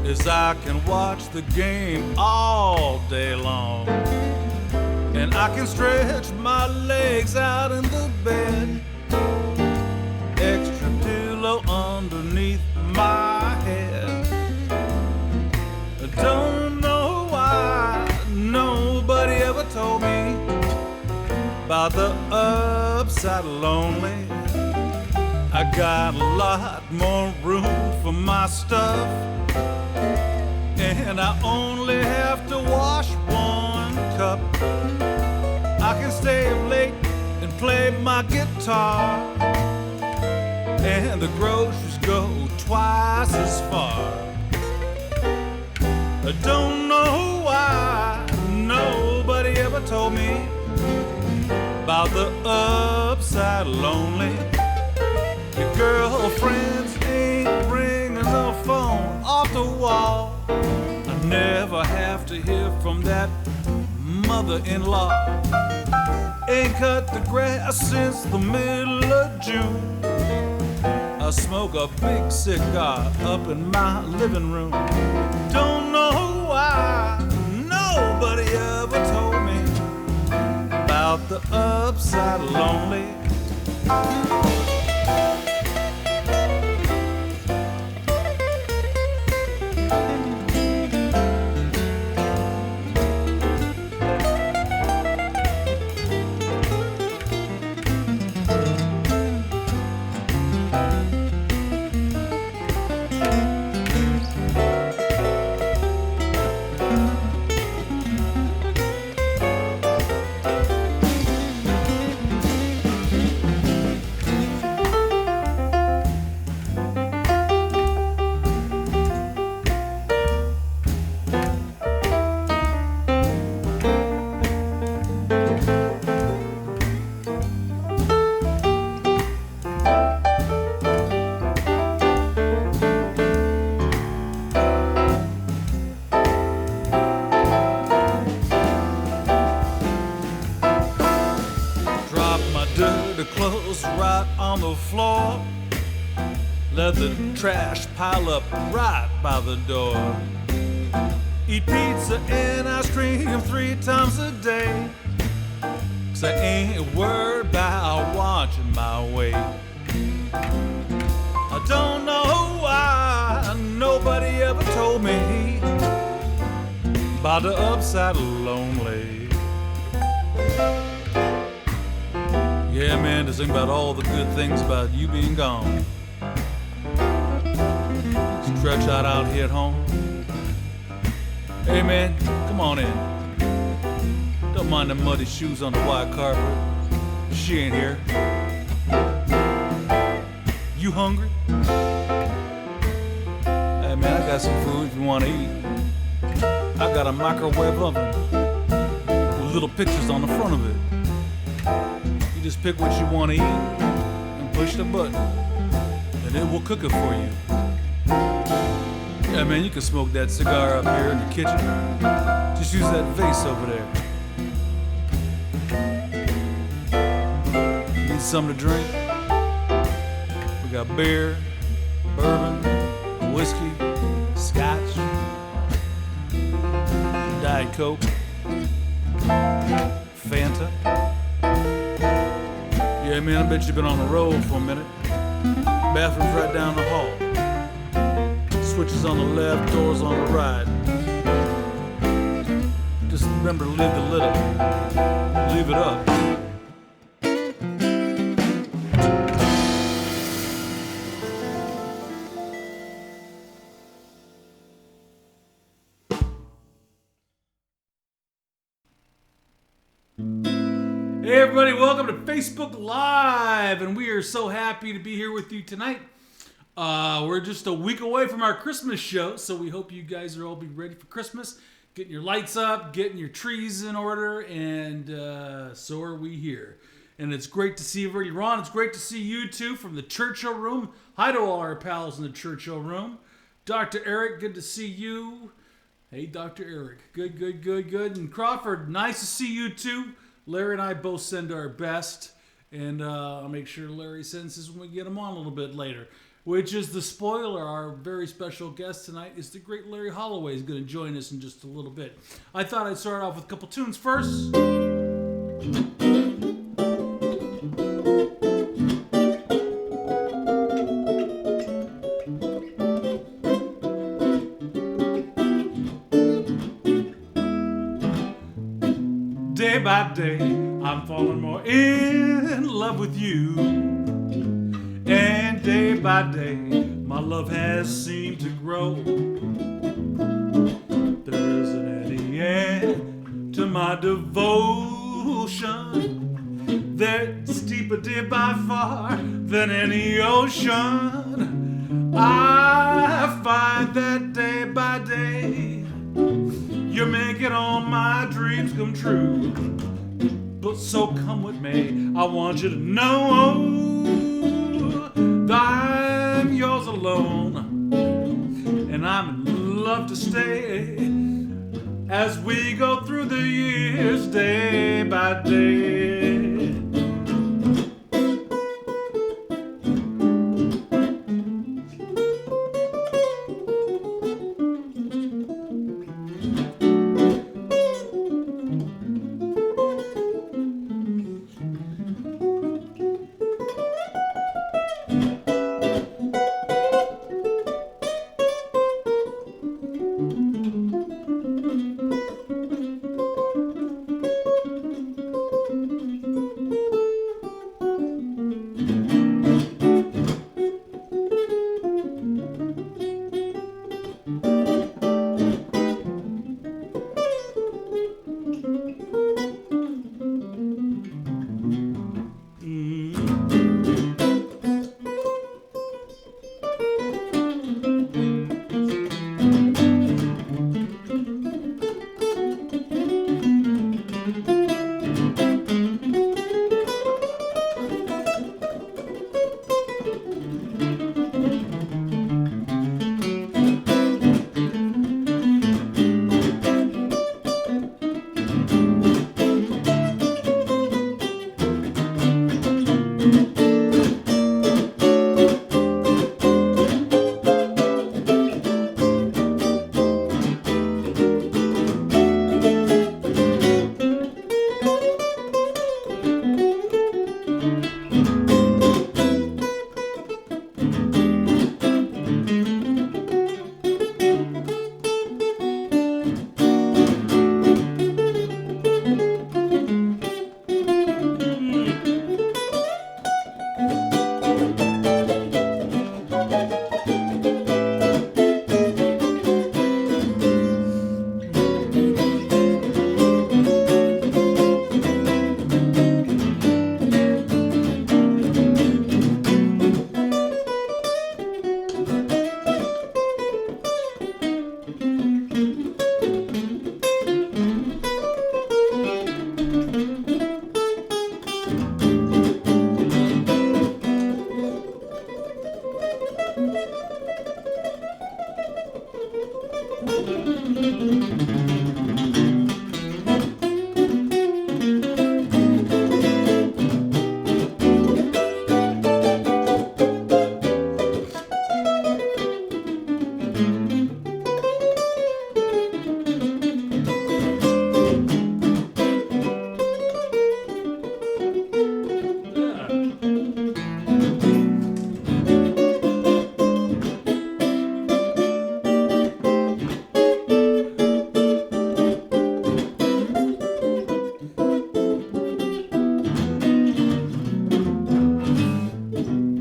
is I can watch the game all day long. And I can stretch my legs out in the bed, extra pillow underneath my head. I don't know why nobody ever told me about the upside lonely. I got a lot more room for my stuff, and I only have to wash one cup. I can stay up late and play my guitar, and the groceries go twice as far. I don't know why nobody ever told me about the upside lonely. Your girlfriends ain't ringing the phone off the wall. I never have to hear from that mother-in-law. Ain't cut the grass since the middle of June. I smoke a big cigar up in my living room. Don't know why nobody ever told me about the upside lonely. Let the trash pile up right by the door. Eat pizza and ice cream 3 times a day, 'cause I ain't worried about watching my weight. I don't know why nobody ever told me about the upside lonely. Yeah, man, just think about all the good things about you being gone. Stretch out here at home. Hey, man, come on in. Don't mind the muddy shoes on the white carpet. She ain't here. You hungry? Hey, man, I got some food if you want to eat. I got a microwave oven with little pictures on the front of it. You just pick what you want to eat and push the button, and it will cook it for you. Yeah, man, you can smoke that cigar up here in the kitchen. Just use that vase over there. Need something to drink? We got beer, bourbon, whiskey, scotch, Diet Coke, Fanta. Yeah, man, I bet you've been on the road for a minute. Bathroom's right down the hall. Switches on the left, doors on the right. Just remember to leave the lid up. Leave it up. Hey everybody, welcome to Facebook Live, and we are so happy to be here with you tonight. We're just a week away from our Christmas show, so we hope you guys are all be ready for Christmas, getting your lights up, getting your trees in order, and so are we here. And it's great to see everybody. Ron, it's great to see you too from the Churchill Room. Hi to all our pals in the Churchill Room. Dr. Eric, good to see you. Hey, Dr. Eric. Good. And Crawford, nice to see you too. Larry and I both send our best, and I'll make sure Larry sends his when we get him on a little bit later. which is the spoiler. Our very special guest tonight is the great Larry Holloway. Is going to join us in just a little bit. I thought I'd start off with a couple tunes first. Day by day, I'm falling more in love with you. And day by day, my love has seemed to grow. There isn't any end to my devotion. That's deeper, dear, by far than any ocean. I find that day by day, you're making all my dreams come true. But so come with me, I want you to know that I'm yours alone. And I'm in love to stay as we go through the years day by day.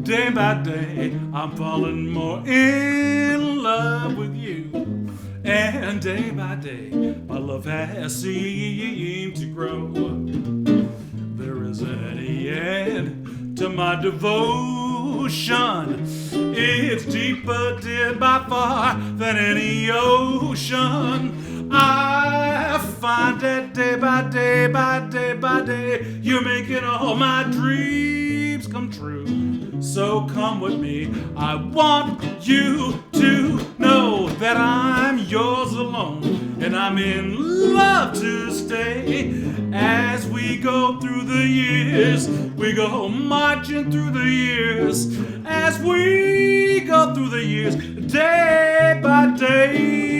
Day by day, I'm falling more in love with you. And day by day, my love has seemed to grow. There isn't any end to my devotion. It's deeper, dear, by far than any ocean. I find that day by day, by day by day, you're making all my dreams come true. So come with me, I want you to know that I'm yours alone. And I'm in love to stay as we go through the years. We go marching through the years as we Here's Day by Day.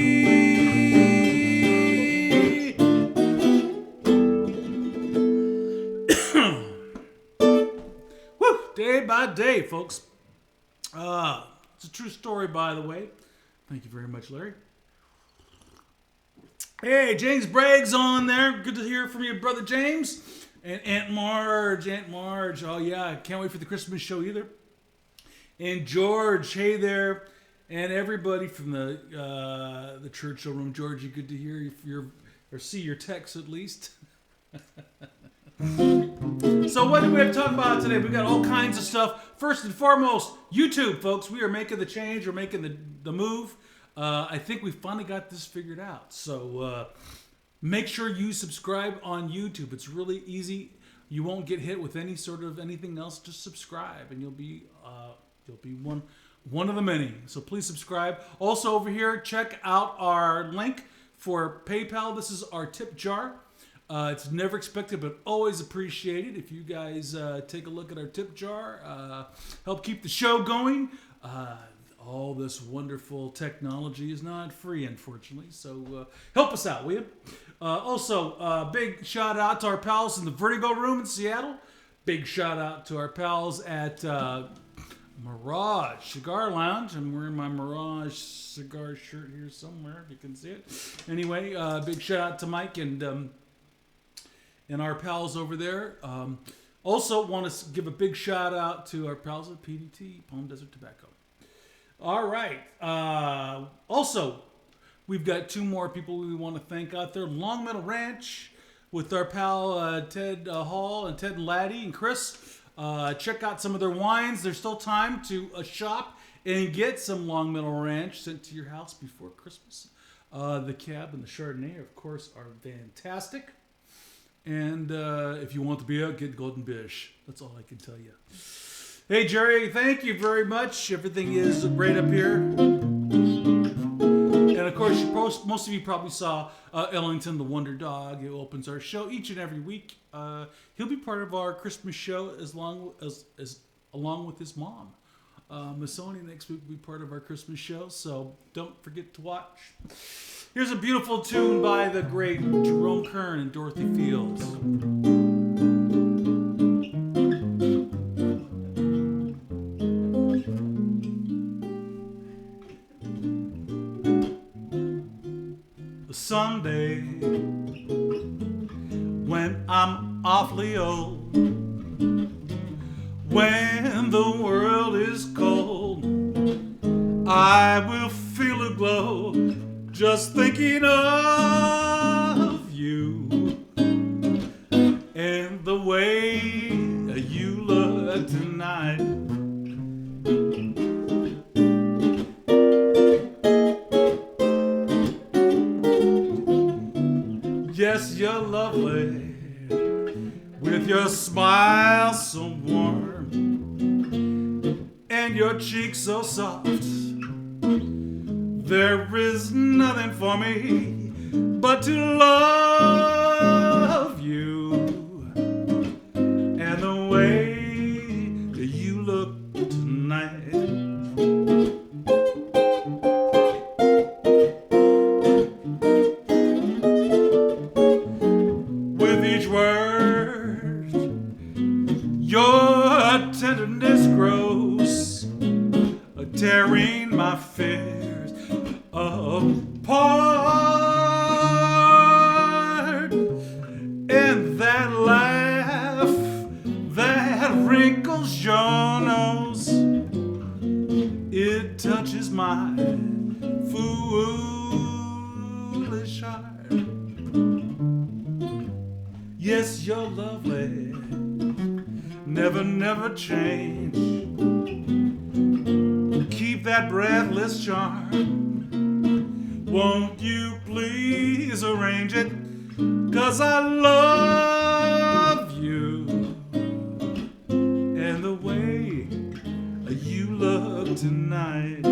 Woo! Day by Day, folks. It's a true story, by the way. Thank you very much, Larry. Hey, James Bragg's on there. Good to hear from you, Brother James. And Aunt Marge. Oh, yeah. Can't wait for the Christmas show either. And George, hey there. And everybody from the Churchill Room. Georgie, good to hear you or see your text at least. So what do we have to talk about today? We got all kinds of stuff. First and foremost, YouTube, folks. We are making the change. We're making the move. I think we finally got this figured out. So make sure you subscribe on YouTube. It's really easy. You won't get hit with any sort of anything else. Just subscribe, and you'll be one of the many. So please subscribe. Also over here, check out our link for PayPal. This is our tip jar. It's never expected, but always appreciated. If you guys take a look at our tip jar, help keep the show going. All this wonderful technology is not free, unfortunately. So help us out, will you? Also, big shout out to our pals in the Vertigo Room in Seattle. Big shout out to our pals at Mirage Cigar Lounge. I'm wearing my Mirage cigar shirt here somewhere, if you can see it. Anyway, big shout out to Mike and our pals over there. Also, want to give a big shout out to our pals at PDT, Palm Desert Tobacco. All right. Also, we've got two more people we want to thank out there. Long Meadow Ranch with our pal Ted Hall and Ted and Laddie and Chris. Check out some of their wines. There's still time to shop and get some Long Meadow Ranch sent to your house before Christmas. The Cab and the Chardonnay, of course, are fantastic. And if you want the beer, get Golden Bish. That's all I can tell you. Hey, Jerry, thank you very much. Everything is great up here. And, of course, most of you probably saw Ellington, the Wonder Dog, who opens our show each and every week. He'll be part of our Christmas show along with his mom. Missoni next week will be part of our Christmas show, so don't forget to watch. Here's a beautiful tune by the great Jerome Kern and Dorothy Fields. Someday, when I'm awfully old, when the world is cold, I will feel a glow just thinking of you and the way you look tonight. Yes, you're lovely with your smile so warm and your cheeks so soft. There is nothing for me but to love you and the way you look tonight. With each word, your tenderness grows, tearing my fears apart. And that laugh that wrinkles your nose, it touches my foolish heart. Yes, you're lovely, never, never change. Keep that breathless charm. Won't you please arrange it? 'Cause I love you and the way you look tonight.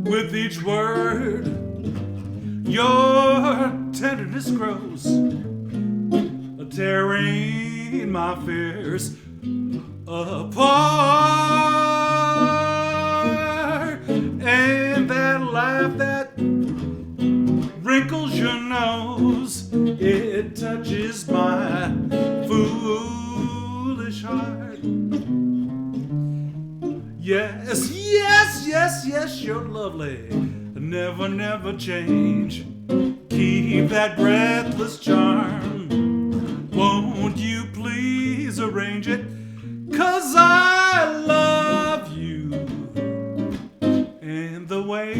With each word, your tenderness grows, tearing my fears apart. And that laugh that wrinkles your nose, it touches my foolish heart. Yes, yes, yes, yes, you're lovely. Never, never change. Keep that breathless charm. Won't you please arrange it? 'Cause I love you. And the way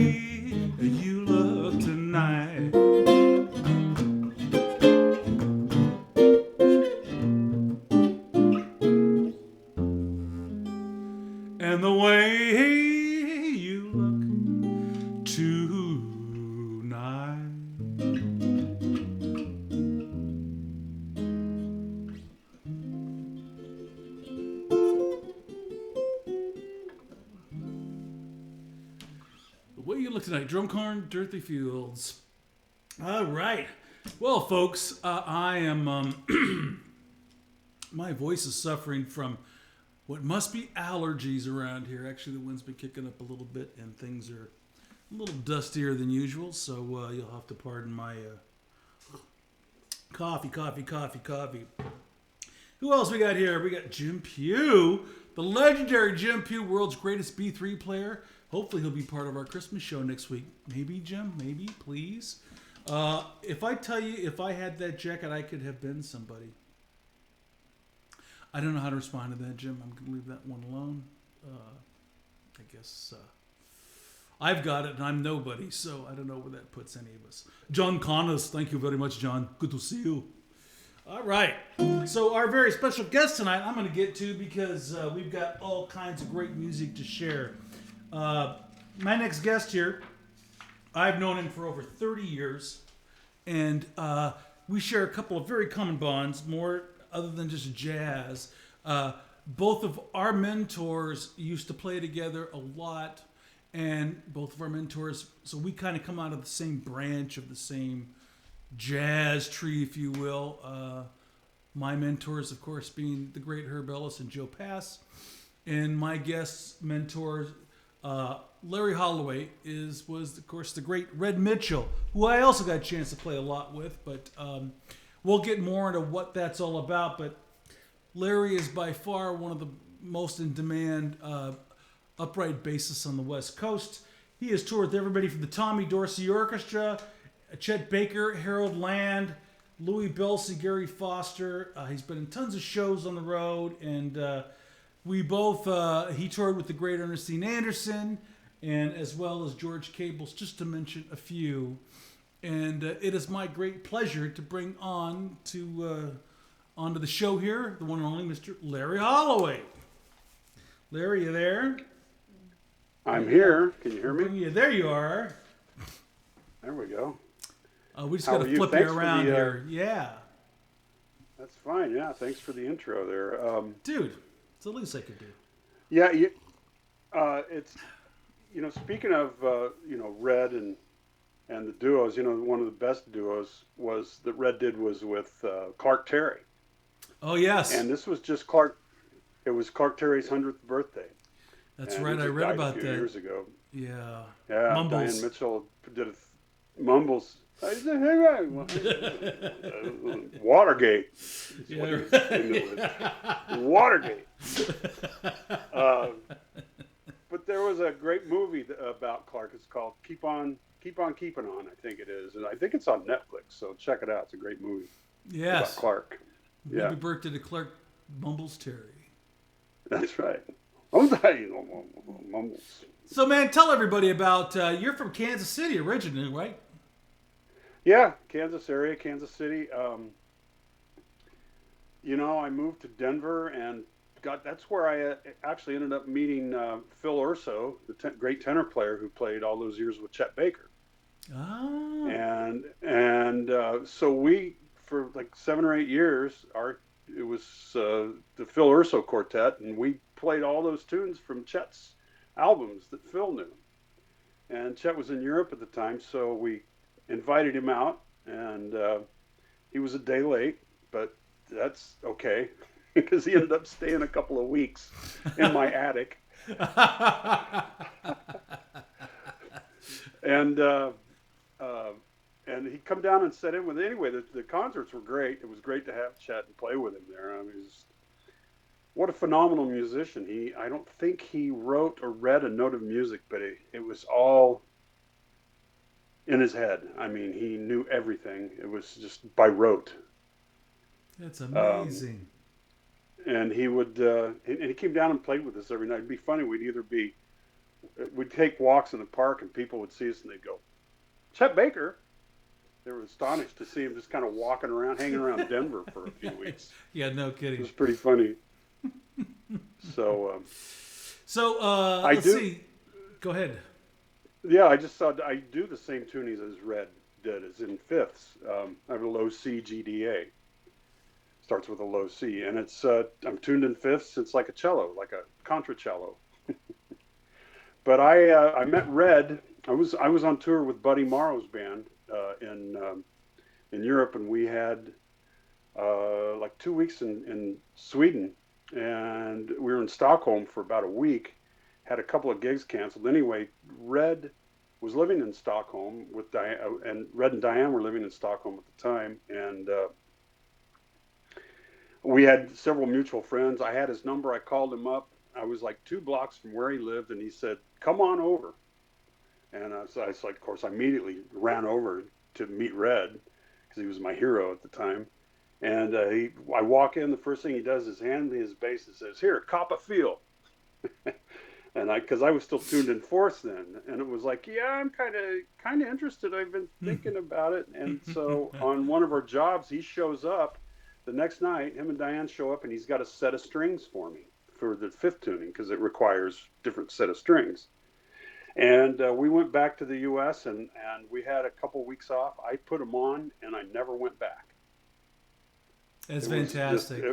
you look tonight. And the way you look tonight. The way you look tonight. Drumcorn, Dirty Fields. All right. Well, folks, I am... my voice is suffering from what must be allergies around here. Actually, the wind's been kicking up a little bit, and things are a little dustier than usual, so you'll have to pardon my coffee. Who else we got here? We got Jim Pugh, the legendary Jim Pugh, world's greatest B3 player. Hopefully he'll be part of our Christmas show next week. Maybe, Jim? Maybe, please? If I tell you, if I had that jacket, I could have been somebody. I don't know how to respond to that, Jim. I'm going to leave that one alone. I guess I've got it and I'm nobody, so I don't know where that puts any of us. John Connors, thank you very much, John. Good to see you. All right. So our very special guest tonight, I'm going to get to because we've got all kinds of great music to share. My next guest here, I've known him for over 30 years, and we share a couple of very common bonds, more other than just jazz. Both of our mentors used to play together a lot, and both of our mentors, so we kind of come out of the same branch of the same jazz tree, if you will. My mentors, of course, being the great Herb Ellis and Joe Pass, and my guest mentors, Larry Holloway, was of course the great Red Mitchell, who I also got a chance to play a lot with, but we'll get more into what that's all about. But Larry is by far one of the most in-demand upright bassists on the West Coast. He has toured with everybody from the Tommy Dorsey Orchestra, Chet Baker, Harold Land, Louis Belsey, Gary Foster. He's been in tons of shows on the road, and we both, he toured with the great Ernestine Anderson, and as well as George Cables, just to mention a few. And it is my great pleasure to bring on to onto the show here, the one and only Mr. Larry Holloway. Larry, you there? I'm here. Can you hear me? Yeah, there you are. There we go. We just got to flip you around here. Yeah. That's fine. Yeah. Thanks for the intro there. Dude, it's the least I could do. Yeah. It's, speaking of, Red and the duos, one of the best duos that Red did was with Clark Terry. Oh, yes. And this was just Clark It was Clark Terry's 100th birthday. That's and right. he I just read died about a few that. years ago. Yeah. Yeah, Mumbles. Diane Mitchell did Mumbles. Watergate. Yeah. Watergate. But there was a great movie about Clark. It's called Keep On Keeping On, I think it is. And I think it's on Netflix, so check it out. It's a great movie about Yes. Clark. Yeah. Happy birthday to Clark Mumbles Terry. That's right. Mumbles. So, man, tell everybody about, you're from Kansas City originally, right? Yeah, Kansas area, Kansas City. I moved to Denver and that's where I actually ended up meeting Phil Urso, the great tenor player who played all those years with Chet Baker. Ah. And so we, for like 7 or 8 years, it was the Phil Urso Quartet, and we played all those tunes from Chet's albums that Phil knew. And Chet was in Europe at the time, so we invited him out, and he was a day late, but that's okay because he ended up staying a couple of weeks in my attic. And he'd come down and sit in with. Anyway, the concerts were great. It was great to have Chet and play with him there. I mean, what a phenomenal musician. I don't think he wrote or read a note of music, but it was all in his head. I mean, he knew everything. It was just by rote. That's amazing. And he would, and he came down and played with us every night. It'd be funny. We'd take walks in the park, and people would see us, and they'd go, Chet Baker. They were astonished to see him just kind of walking around, hanging around Denver for a few weeks. Yeah, no kidding. It was pretty funny. So, let's see. Go ahead. Yeah, I just thought I do the same tunings as Red did, as in fifths. I have a low C GDA. Starts with a low C, and it's I'm tuned in fifths. It's like a cello, like a contracello. But I met Red. I was on tour with Buddy Morrow's band in Europe, and we had like 2 weeks in Sweden, and we were in Stockholm for about a week. Had a couple of gigs canceled. Anyway, Red was living in Stockholm with Diane, and Red and Diane were living in Stockholm at the time, and we had several mutual friends. I had his number. I called him up. I was like 2 blocks from where he lived, and he said, "Come on over." And so I was like, of course, I immediately ran over to meet Red because he was my hero at the time. And I walk in, the first thing he does is hand me his bass and says, "Here, cop a feel." And because I was still tuned in fourths then, and it was like, yeah, I'm kind of interested. I've been thinking about it. And so on one of our jobs, he shows up the next night. Him and Diane show up, and he's got a set of strings for me for the fifth tuning because it requires different set of strings. And we went back to the U.S. and we had a couple weeks off. I put them on, and I never went back. That's fantastic.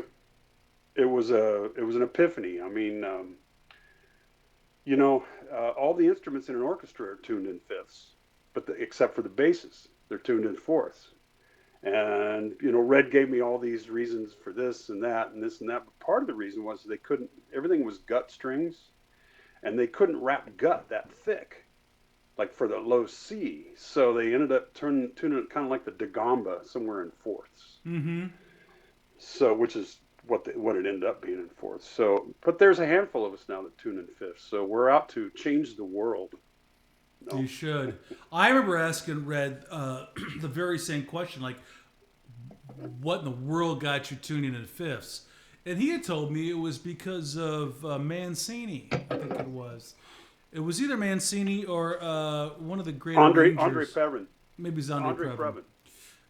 It was an epiphany. I mean, all the instruments in an orchestra are tuned in fifths, but except for the basses, they're tuned in fourths. And Red gave me all these reasons for this and that and this and that. But part of the reason was everything was gut strings, and they couldn't wrap gut that thick, like for the low C. So they ended up tuning it kind of like the dagamba, somewhere in fourths. Mm-hmm. So, which is what it ended up being in fourths. So, but there's a handful of us now that tune in fifths. So we're out to change the world. No. You should. I remember asking Red the very same question, like, what in the world got you tuning in fifths? And he had told me it was because of Mancini, I think it was. It was either Mancini or one of the great Andre Previn. Maybe it was Andre Previn.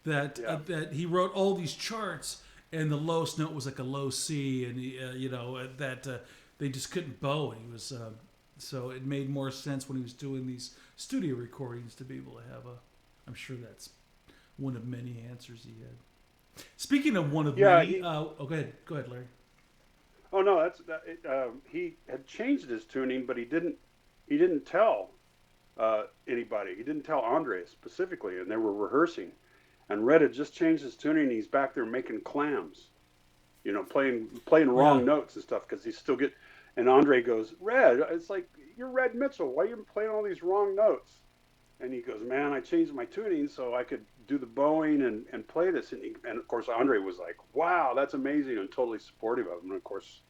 That he wrote all these charts, and the lowest note was like a low C, and they just couldn't bow. He was so it made more sense when he was doing these studio recordings to be able to have I'm sure that's one of many answers he had. Speaking of one of many, go ahead, Larry. Oh no, he had changed his tuning, but he didn't tell anybody. He didn't tell Andre specifically, and they were rehearsing. And Red had just changed his tuning, and he's back there making clams. you know, playing wrong notes and stuff because he's still get. And Andre goes, Red, it's like, you're Red Mitchell. Why are you playing all these wrong notes? And he goes, man, I changed my tuning so I could do the bowing and play this. And of course, Andre was like, wow, that's amazing, and totally supportive of him. And of course,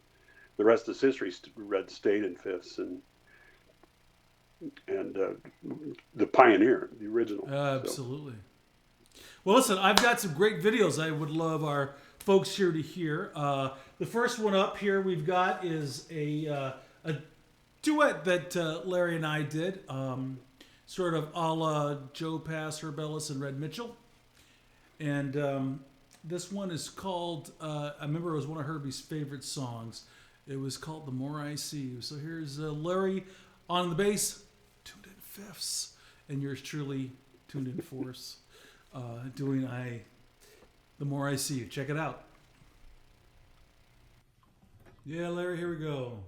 the rest is history. Red stayed in fifths and the pioneer, the original. Absolutely. So. Well, listen, I've got some great videos I would love our folks here to hear. The first one up here we've got is a duet that Larry and I did, sort of a la Joe Pass, Herb Ellis, and Red Mitchell. And this one is called, I remember it was one of Herbie's favorite songs. It was called The More I See You. So here's Larry on the bass, tuned in fifths, and yours truly tuned in fourths, doing The More I See You. Check it out. Yeah, Larry, here we go.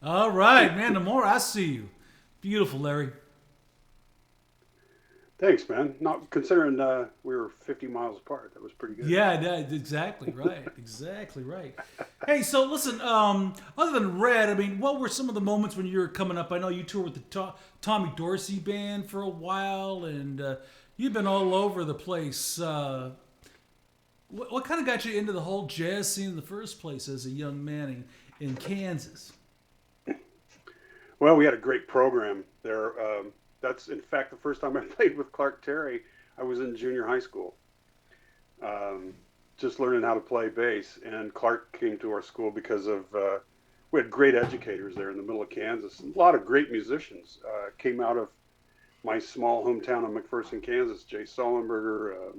All right, man. The more I see you. Beautiful, Larry. Thanks, man. Not considering we were 50 miles apart. That was pretty good. Yeah, exactly right. Exactly right. Hey, so listen, other than Red, I mean, what were some of the moments when you were coming up? I know you toured with the Tommy Dorsey Band for a while, and you've been all over the place. What kind of got you into the whole jazz scene in the first place as a young man in Kansas? Well, we had a great program there. That's, in fact, the first time I played with Clark Terry. I was in junior high school, just learning how to play bass. And Clark came to our school because of we had great educators there in the middle of Kansas. A lot of great musicians came out of my small hometown of McPherson, Kansas. Jay Sullenberger,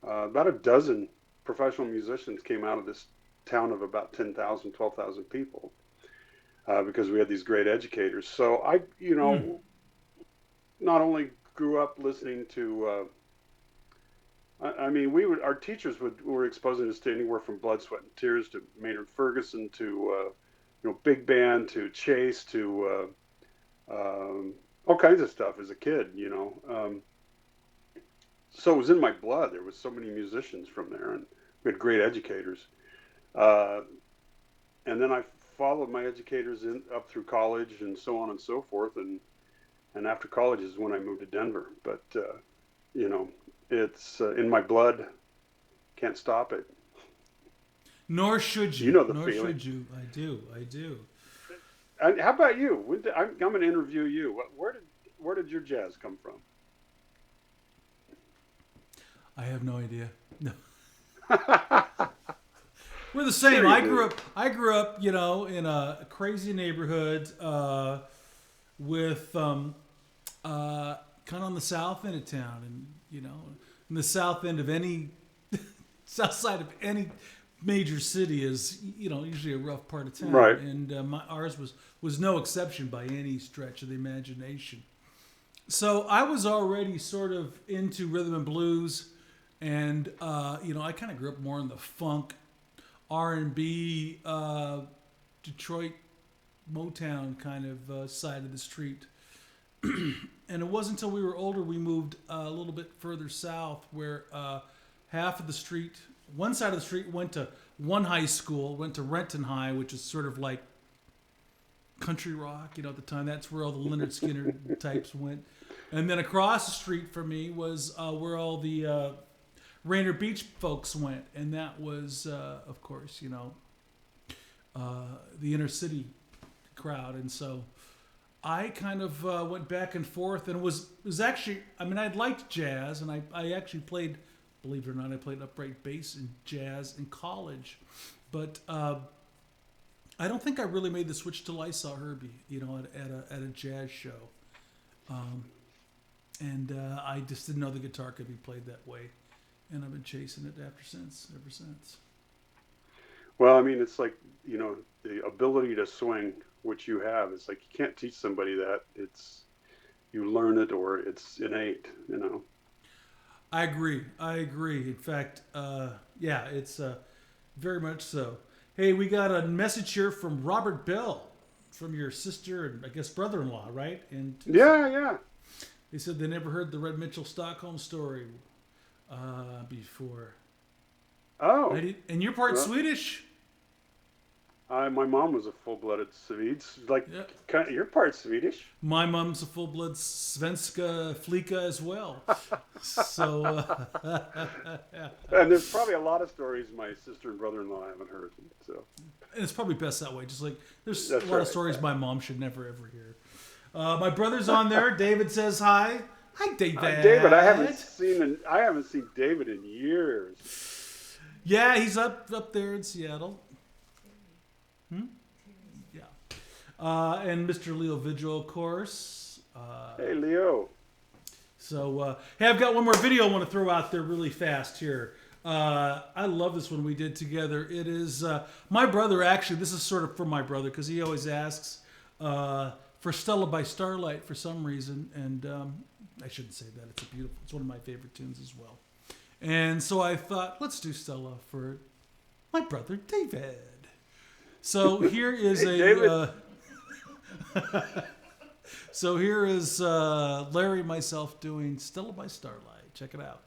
about a dozen professional musicians came out of this town of about 10,000, 12,000 people because we had these great educators. So I, not only grew up listening to, I mean, our teachers were exposing us to anywhere from Blood, Sweat, and Tears to Maynard Ferguson to, big band to Chase to all kinds of stuff as a kid, So it was in my blood. There was so many musicians from there, and we had great educators. And then I followed my educators up through college and so on and so forth, and after college is when I moved to Denver. But, it's in my blood. Can't stop it. Nor should you. You know the Nor feeling. should you. I do. And how about you? I'm going to interview you. Where did your jazz come from? I have no idea. No. We're the same. Sure I grew up, in a crazy neighborhood with kind of on the south end of town, and in the south end of any south side of any major city is usually a rough part of town, right? And ours was no exception by any stretch of the imagination. So I was already sort of into rhythm and blues, and I kind of grew up more in the funk, R&B, Detroit, Motown kind of side of the street. And it wasn't until we were older we moved a little bit further south, where half of the street, one side of the street went to one high school, went to Renton High, which is sort of like country rock, at the time. That's where all the Lynyrd Skynyrd types went. And then across the street from me was where all the Rainier Beach folks went, and that was, of course, the inner city crowd. And so I kind of went back and forth, and it was actually, I'd liked jazz, and I actually played, believe it or not, I played upright bass in jazz in college, but I don't think I really made the switch till I saw Herbie, at a jazz show, and I just didn't know the guitar could be played that way, and I've been chasing it ever since. Well, it's like, the ability to swing, which you have, it's like you can't teach somebody that. You learn it, or it's innate, I agree. In fact, it's very much so. Hey, we got a message here from Robert Bell, from your sister and I guess brother-in-law, right? And yeah. They said they never heard the Red Mitchell Stockholm story before. Oh. And you're part Swedish? My mom was a full-blooded Swede. You're part Swedish. My mom's a full-blood Svenska flicka as well. So, And there's probably a lot of stories my sister and brother-in-law haven't heard. So. And it's probably best that way. Just like there's That's a lot of right. stories my mom should never ever hear. My brother's on there. David says hi. Hi, David. David, I haven't seen David in years. Yeah, he's up there in Seattle. Yeah. And Mr. Leo Vigil, of course. Hey, Leo. So, hey, I've got one more video I want to throw out there really fast here. I love this one we did together. It is my brother, actually. This is sort of for my brother because he always asks for Stella by Starlight for some reason. And I shouldn't say that. It's one of my favorite tunes as well. And so I thought, let's do Stella for my brother, David. So here is Hey, David. So here is Larry and myself doing Stella by Starlight. Check it out.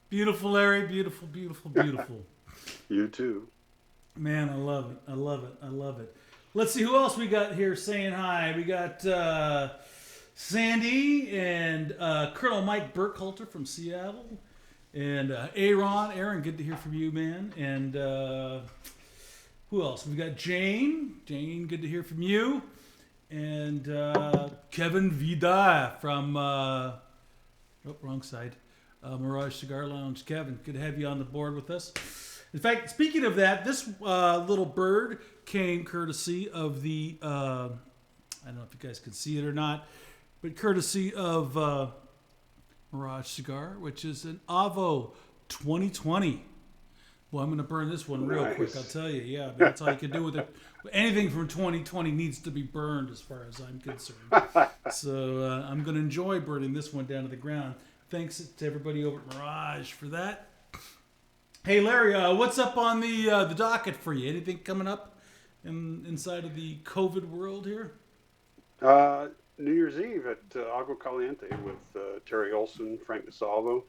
Beautiful, Larry. Beautiful, beautiful, beautiful. You too. Man, I love it. I love it. I love it. Let's see who else we got here saying hi. We got Sandy and Colonel Mike Burkhalter from Seattle. And Aaron, good to hear from you, man. And who else? We got Jane. Jane, good to hear from you. And Kevin Vida from, wrong side, Mirage Cigar Lounge. Kevin, good to have you on the board with us. In fact, speaking of that, this little bird came courtesy of the, I don't know if you guys can see it or not, but courtesy of Mirage Cigar, which is an Avo 2020. Well, I'm going to burn this one real quick, I'll tell you. Yeah, that's all you can do with it. Anything from 2020 needs to be burned as far as I'm concerned. So I'm going to enjoy burning this one down to the ground. Thanks to everybody over at Mirage for that. Hey, Larry, what's up on the docket for you? Anything coming up inside of the COVID world here? New Year's Eve at Agua Caliente with Terry Olson, Frank DeSalvo,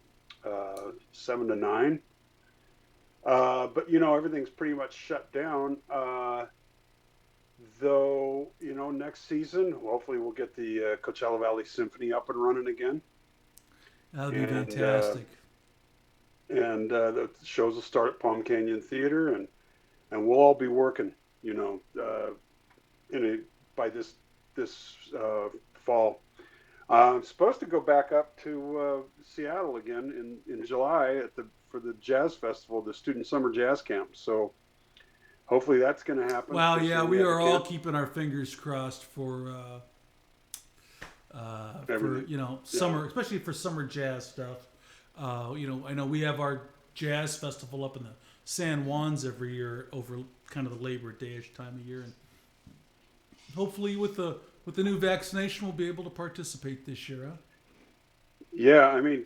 7 to 9. But, you know, everything's pretty much shut down. Though, you know, next season, hopefully we'll get the Coachella Valley Symphony up and running again. That'll be fantastic. And the shows will start at Palm Canyon Theater, and we'll all be working, you know, by this fall. I'm supposed to go back up to Seattle again in July for the jazz festival, the Student Summer Jazz Camp. So hopefully that's going to happen. Wow, yeah, we are all keeping our fingers crossed for you know, summer, especially for summer jazz stuff. You know, I know we have our jazz festival up in the San Juans every year over kind of the Labor Day-ish time of year, and hopefully with the new vaccination we'll be able to participate this year. Huh? Yeah, I mean,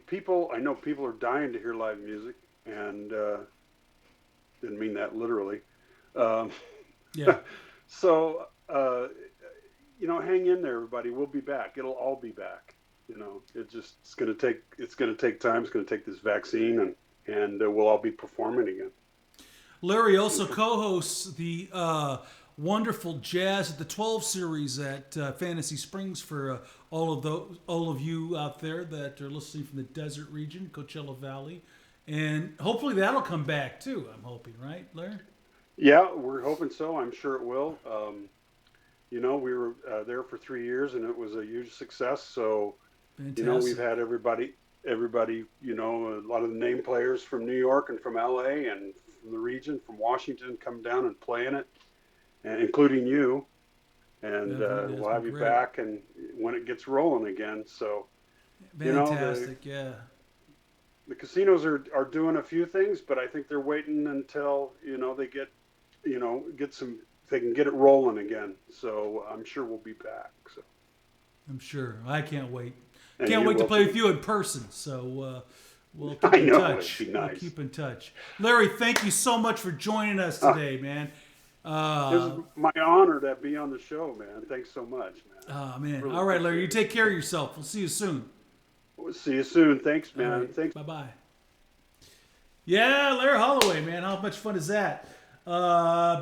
I know people are dying to hear live music, and didn't mean that literally. Yeah. So, you know, hang in there, everybody. We'll be back. It'll all be back. You know, it's going to take time. It's going to take this vaccine, and we'll all be performing again. Larry also co-hosts the wonderful Jazz at the 12 series at Fantasy Springs for all of you out there that are listening from the desert region, Coachella Valley, and hopefully that'll come back too. I'm hoping, right, Larry? Yeah, we're hoping so. I'm sure it will. You know, we were there for 3 years, and it was a huge success. So, fantastic. You know, we've had everybody, you know, a lot of the name players from New York and from LA and from the region, from Washington, come down and play in it, and including you. And we'll have you back, and when it gets rolling again. So, fantastic, you know, the casinos are doing a few things, but I think they're waiting until, you know, they can get it rolling again. So I'm sure we'll be back. So I'm sure. I can't wait. Can't wait to play with you in person. So we'll keep in touch. It'd be nice. We'll keep in touch. Larry, thank you so much for joining us today, man. This is my honor to be on the show, man. Thanks so much, man. Oh, man. Really. All right, Larry, you take care of yourself. We'll see you soon. We'll see you soon. Thanks, man. Right. Thanks. Bye-bye. Yeah, Larry Holloway, man. How much fun is that?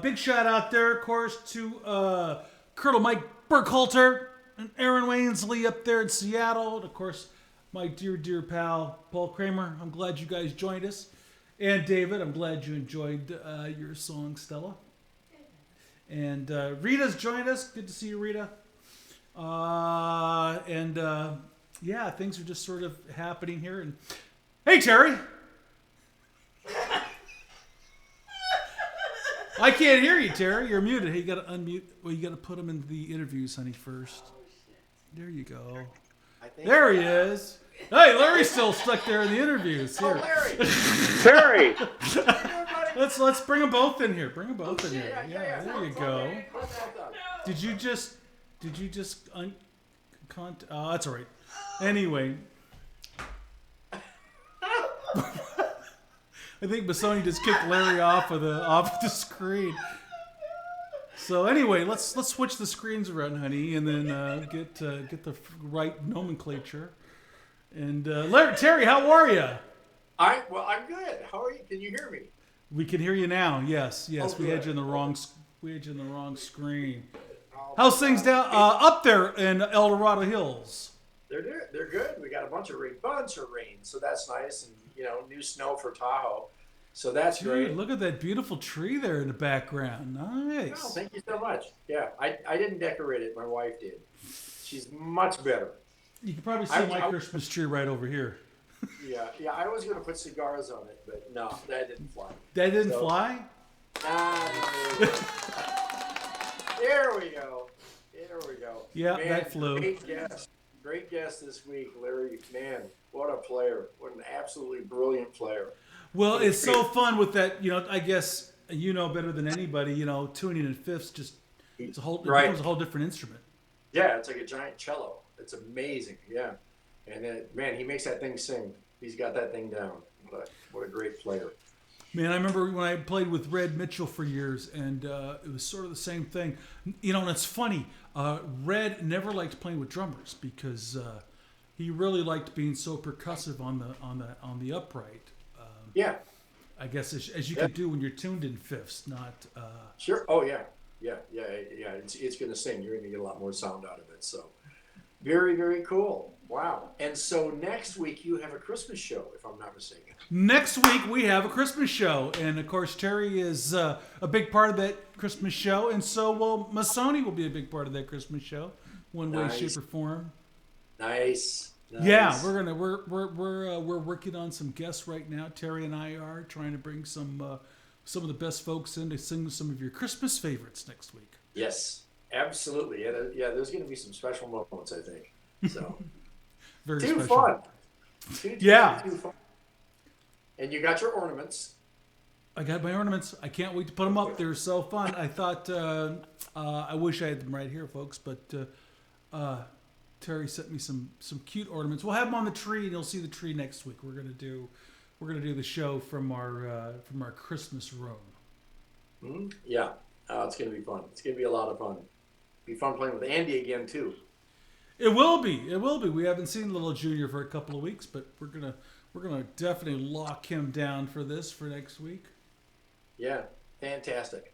Big shout out there, of course, to Colonel Mike Burkhalter and Aaron Wainsley up there in Seattle. And, of course, my dear, dear pal, Paul Kramer. I'm glad you guys joined us. And David, I'm glad you enjoyed your song, Stella. And Rita's joined us. Good to see you, Rita. Yeah, things are just sort of happening here. And hey, Terry. I can't hear you, Terry. You're muted. Hey, you got to unmute. Well, you got to put him in the interviews, honey, first. There you go. There he is. Hey, Larry's still stuck there in the interviews. Here. Oh, Larry. Terry. Let's bring them both in here. Bring them both in here. Yeah, there you go. Did you just oh, that's all right. Anyway. I think Bassoni just kicked Larry off of the screen. So anyway, let's switch the screens around, honey, and then get the right nomenclature. And Terry, how are you? I'm good. How are you? Can you hear me? We can hear you now. Yes. Oh, We had good. you in the wrong. We had you in the wrong screen. Oh, How's things down up there in El Dorado Hills? They're good. We got a bunch of rain, so that's nice, and new snow for Tahoe, so that's Dude, great. look at that beautiful tree there in the background. Oh, Nice. thank you so much. Yeah, I didn't decorate it. My wife did. She's much better. You can probably see my Christmas tree right over here. Yeah. I was going to put cigars on it, but no, that didn't fly. That didn't fly? No. There we go. Yeah, Man, that flew. Great guest this week, Larry. Man, what a player. What an absolutely brilliant player. Well, it's so fun with that, I guess you know better than anybody, tuning in fifths it becomes a whole different instrument. Yeah, it's like a giant cello. It's amazing. Yeah. And man, he makes that thing sing. He's got that thing down. What a great player. Man, I remember when I played with Red Mitchell for years, and it was sort of the same thing. And it's funny. Red never liked playing with drummers because he really liked being so percussive on the upright. Yeah. I guess as you can do when you're tuned in fifths, not. Sure. Oh yeah. It's going to sing. You're going to get a lot more sound out of it. So, very, very cool. Wow. And so next week you have a Christmas show, if I'm not mistaken. Next week we have a Christmas show, and of course Terry is a big part of that Christmas show, and so will Masoni will be a big part of that Christmas show, one way, shape, or form. Nice. Yeah, we're working on some guests right now. Terry and I are trying to bring some of the best folks in to sing some of your Christmas favorites next week. Yes, absolutely. Yeah, there's going to be some special moments, I think. So very too special. fun. Too fun. And you got your ornaments. I got my ornaments. I can't wait to put them up. They're so fun. I thought I wish I had them right here, folks, but Terry sent me some cute ornaments. We'll have them on the tree, and you'll see the tree next week. We're gonna do the show from our Christmas room. Mm-hmm. Yeah, it's gonna be fun. It's gonna be a lot of fun. Be fun playing with Andy again too. It will be. We haven't seen Little Junior for a couple of weeks, but we're gonna definitely lock him down for next week. Yeah, fantastic.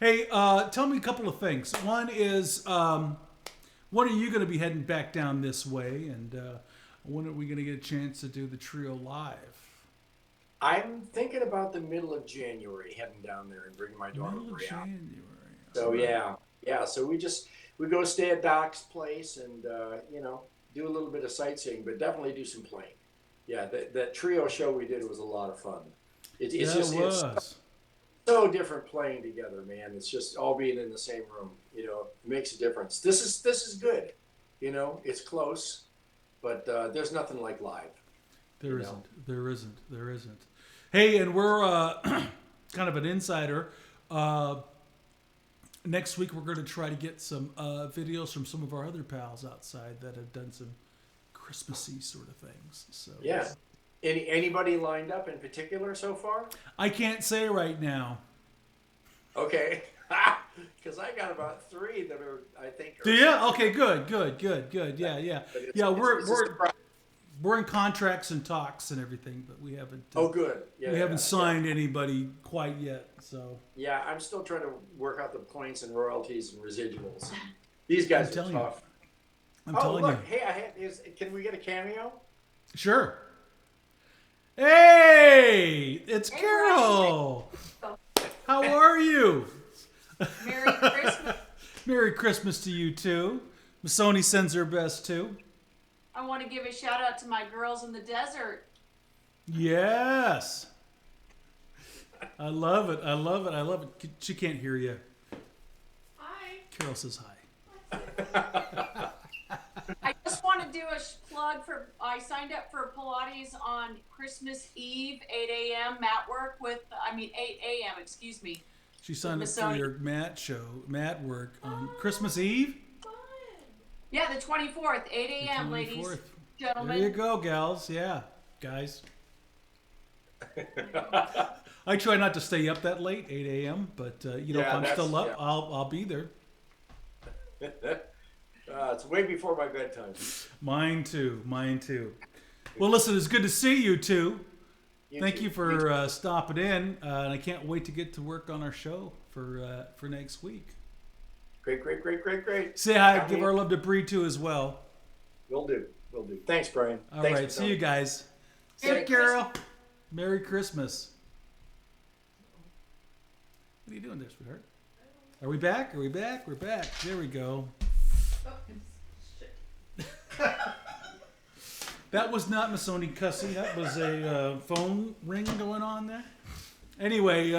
Hey, tell me a couple of things. One is, when are you going to be heading back down this way, and when are we going to get a chance to do the trio live? I'm thinking about the middle of January, heading down there and bringing my daughter Brianna. So yeah. So we go stay at Doc's place and do a little bit of sightseeing, but definitely do some playing. Yeah, that trio show we did was a lot of fun. It's so different playing together, man. It's just all being in the same room. It makes a difference. This is good. It's close, but there's nothing like live. There isn't. Hey, and we're kind of an insider. Next week we're going to try to get some videos from some of our other pals outside that have done some Christmassy sort of things. So yeah. Anybody lined up in particular so far? I can't say right now. Okay. Because I got about 3 that are, I think. Do you? Okay, good. Yeah, we're in contracts and talks and everything, but we haven't. Oh, good. Yeah, we haven't signed anybody quite yet. So. Yeah, I'm still trying to work out the points and royalties and residuals. These guys are tough. I'm telling you. Hey, can we get a cameo? Sure. Hey, it's Carol. How are you? Merry Christmas. Merry Christmas to you too. Masoni sends her best too. I want to give a shout out to my girls in the desert. Yes. I love it. She can't hear you. Hi. Carol says hi. I just want to do a plug I signed up for Pilates on Christmas Eve, 8 a.m. 8 a.m. excuse me. She signed up for your mat work on Christmas Eve? Fun. Yeah, the 24th, 8 a.m., ladies, gentlemen. There you go, gals. Yeah, guys. I try not to stay up that late, 8 a.m., but if I'm still up, I'll be there. It's way before my bedtime. Mine too. Well, listen, it's good to see you two. Thank too. you for stopping in, and I can't wait to get to work on our show for next week. Great. Say hi, Got give me. our love to Bree too as well. Will do. Thanks, Brian. All Thanks right, for see you coming. guys. Merry See you, Carol. Merry Christmas. What are you doing there, sweetheart? Are we back? We're back. There we go. That was not Masoni cussing. That was a phone ring going on there. Anyway,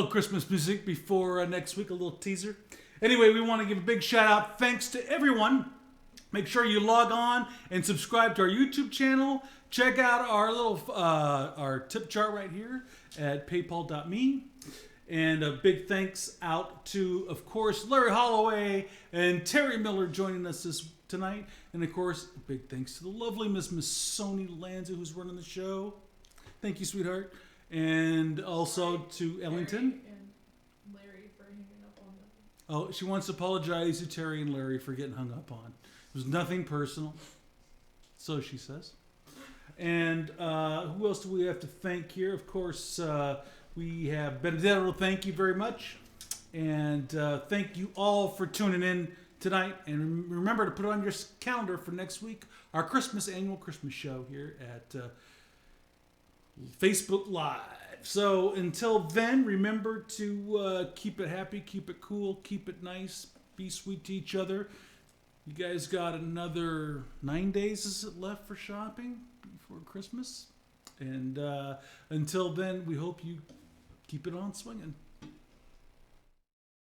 little Christmas music before next week, a little teaser. Anyway, we want to give a big shout out. Thanks to everyone. Make sure you log on and subscribe to our YouTube channel. Check out our little our tip chart right here at paypal.me. And a big thanks out to, of course, Larry Holloway and Terry Miller joining us tonight. And, of course, a big thanks to the lovely Miss Sony Lanza, who's running the show. Thank you, sweetheart. And also to Ellington. Terry and Larry for hanging up on them. Oh, she wants to apologize to Terry and Larry for getting hung up on. It was nothing personal. So she says. And who else do we have to thank here? Of course, we have Benedetto. Thank you very much. And thank you all for tuning in tonight. And remember to put it on your calendar for next week, our annual Christmas show here at Facebook Live. So until then, remember to keep it happy, keep it cool, keep it nice, be sweet to each other. You guys got another 9 days is it left for shopping before Christmas. And until then, we hope you keep it on swinging.